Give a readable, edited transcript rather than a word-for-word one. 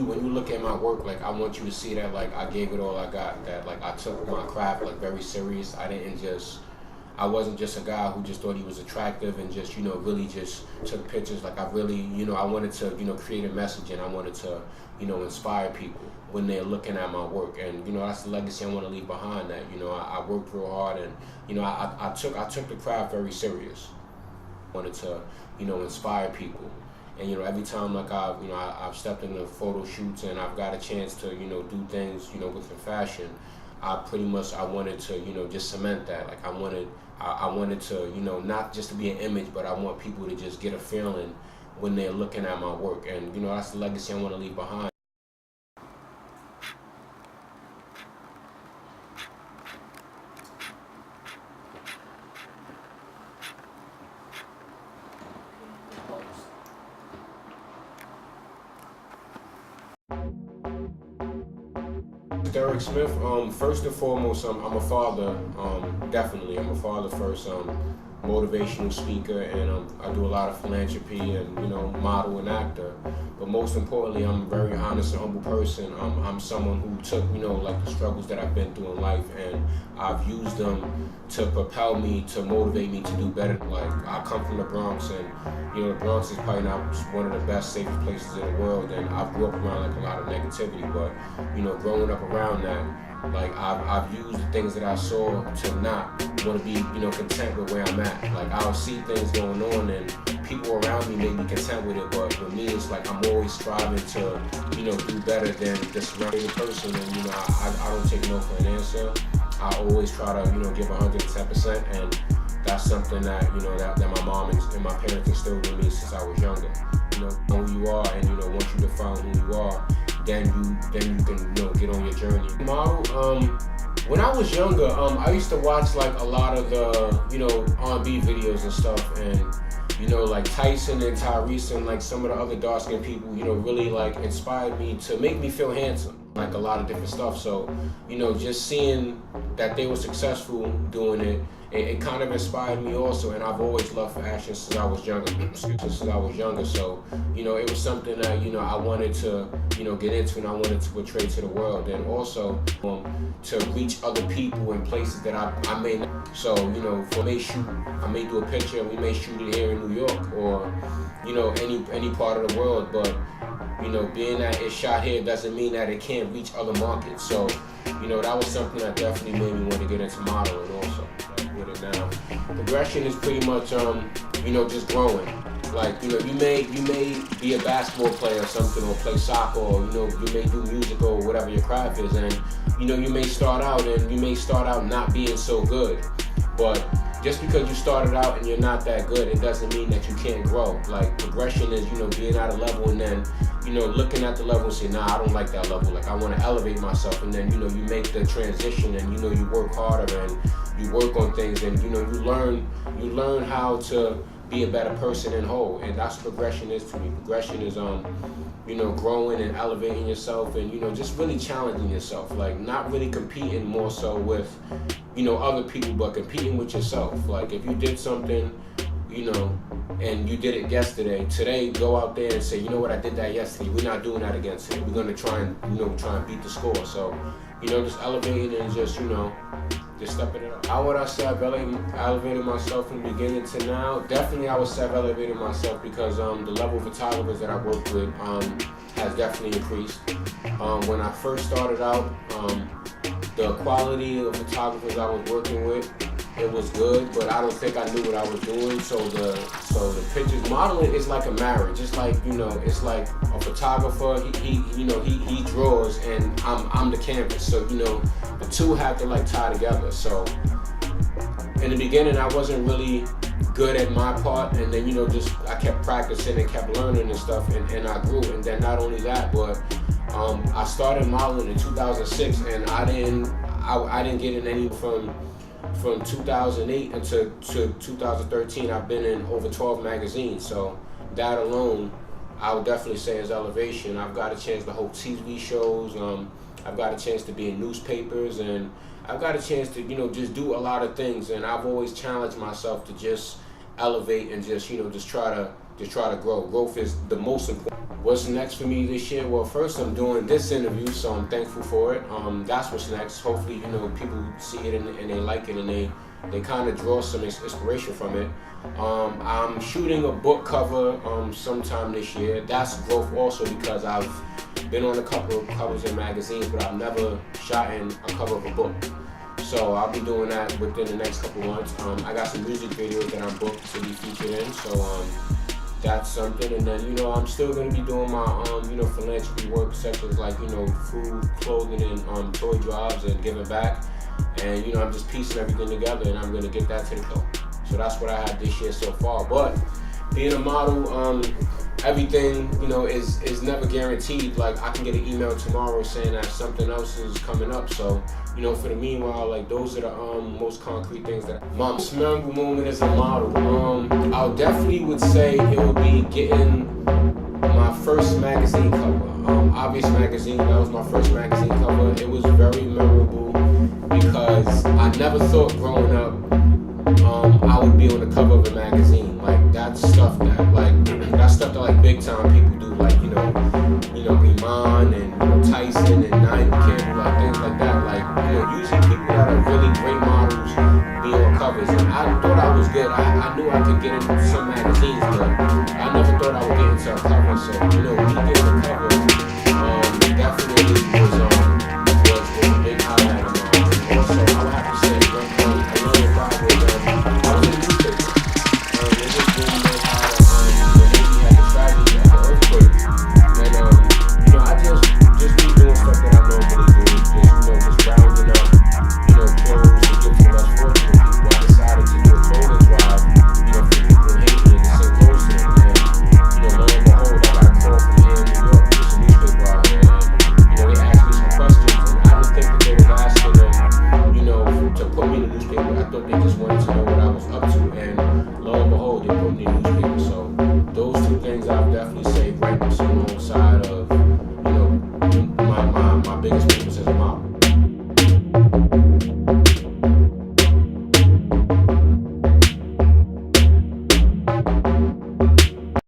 when you look at my work, like I want you to see that like I gave it all I got. That like I took my craft like very serious. I wasn't just a guy who just thought he was attractive and just, really just took pictures. Like I really, I wanted to, create a message, and I wanted to, inspire people when they're looking at my work. And, that's the legacy I want to leave behind. That, I worked real hard, and, I took the craft very serious. I wanted to, inspire people. And, every time like I've stepped into photo shoots and I've got a chance to, do things, within fashion, I wanted to, just cement that. Like I wanted to, not just to be an image, but I want people to just get a feeling when they're looking at my work. And, that's the legacy I want to leave behind. Derek Smith, first and foremost, I'm a father, definitely. I'm a father first, motivational speaker, and I do a lot of philanthropy and, model and actor. But most importantly, I'm a very honest and humble person. I'm someone who took, like the struggles that I've been through in life, and I've used them to propel me, to motivate me to do better. Like, I come from the Bronx, and, the Bronx is probably not one of the best, safest places in the world, and I grew up around, like, a lot of negativity, but, growing up around that, like, I've used the things that I saw to not want to be, content with where I'm at. Like, I'll see things going on, and people around me may be content with it, but with me, it's like I'm always striving to, do better than the surrounding person, and, I don't take no for an answer. I always try to, give 110%, and that's something that, that my mom and my parents instilled in me since I was younger. Know who you are, and, once you define who you are, then you can, get on your journey. Model, when I was younger, I used to watch like a lot of the, R&B videos and stuff, and, like Tyson and Tyrese and like some of the other dark-skinned people, really like inspired me to make me feel handsome. Like a lot of different stuff. So, just seeing that they were successful doing it, it kind of inspired me also. And I've always loved fashion since I was younger. So, it was something that, I wanted to, get into, and I wanted to portray to the world. And also to reach other people in places that I may not. So, for me shoot, I may do a picture and we may shoot it here in New York or, any part of the world. But, being that it's shot here doesn't mean that it can't reach other markets. So, that was something that definitely made me want to get into modeling also. With it now, progression is pretty much, just growing. Like, you may be a basketball player or something, or play soccer, or, you may do music or whatever your craft is, and, you may start out not being so good. But just because you started out and you're not that good, it doesn't mean that you can't grow. Like, progression is, being at a level and then, looking at the level and saying, nah, I don't like that level. Like, I want to elevate myself. And then, you make the transition and, you work harder and you work on things and, you learn how to be a better person in whole. And that's what progression is to me. Progression is, growing and elevating yourself and, just really challenging yourself. Like, not really competing more so with, other people, but competing with yourself. Like, if you did something, and you did it yesterday, today go out there and say, you know what, I did that yesterday. We're not doing that again today. We're gonna try and beat the score. So, just elevating and just stepping it up. How would I say I've elevated myself from the beginning to now? Definitely I would say I've elevated myself because the level of photographers that I worked with has definitely increased. When I first started out, the quality of photographers I was working with, it was good, but I don't think I knew what I was doing. So the pictures, modeling is like a marriage. It's like, it's like a photographer, he draws and I'm the canvas. So, the two have to like tie together. So in the beginning, I wasn't really good at my part, and then, I kept practicing and kept learning and stuff, and I grew. And then not only that, but I started modeling in 2006, and I didn't get in any from 2008 until 2013. I've been in over 12 magazines, so that alone I would definitely say is elevation. I've got a chance to hold TV shows, I've got a chance to be in newspapers, and I've got a chance to just do a lot of things, and I've always challenged myself to just elevate and just just try to grow. Growth is the most important. What's next for me this year? Well, first I'm doing this interview, so I'm thankful for it. That's what's next. Hopefully, people see it and they like it and they kind of draw some inspiration from it. I'm shooting a book cover sometime this year. That's growth also, because I've been on a couple of covers in magazines, but I've never shot in a cover of a book. So I'll be doing that within the next couple months. I got some music videos that I'm booked to be featured in, so that's something. And then I'm still gonna be doing my philanthropy work, such as like food, clothing, and toy drives and giving back. And I'm just piecing everything together, and I'm gonna get that to the go. So that's what I had this year so far. But being a model, everything is never guaranteed. Like I can get an email tomorrow saying that something else is coming up. So for the meanwhile, like those are the most concrete things that my most memorable moment as a model. I definitely would say it would be getting my first magazine cover. Obvious Magazine, that was my first magazine cover. It was very memorable because I never thought growing up I would be on the cover of a magazine. Like that's stuff that big time people do, like Iman and Tyson and Naomi Campbell, like things like that. Like usually people that are really great models be on covers. And I thought I was good. I knew I could get into some magazines, but I never thought I would get into a cover. So me getting a cover definitely was a big highlight of mine. Also, I would have to say a little vibe with I was in the newspaper. It was really nice how Haiti had the tragedy at the earthquake. And I just be doing stuff that I normally do. Just rounding up, clothes to give to less fortunate people. I decided to do a clothing drive, for people in Haiti and send clothes to them. And lo and behold, I got a call from here in New York. There's a newspaper out here. And they asked me some questions, and I didn't think that they was asking them, to put me in the newspaper. I thought they just wanted to know what I was up to, and lo and behold, they put me in the newspaper. So those two things I would definitely say rank alongside of, my biggest moments as a model.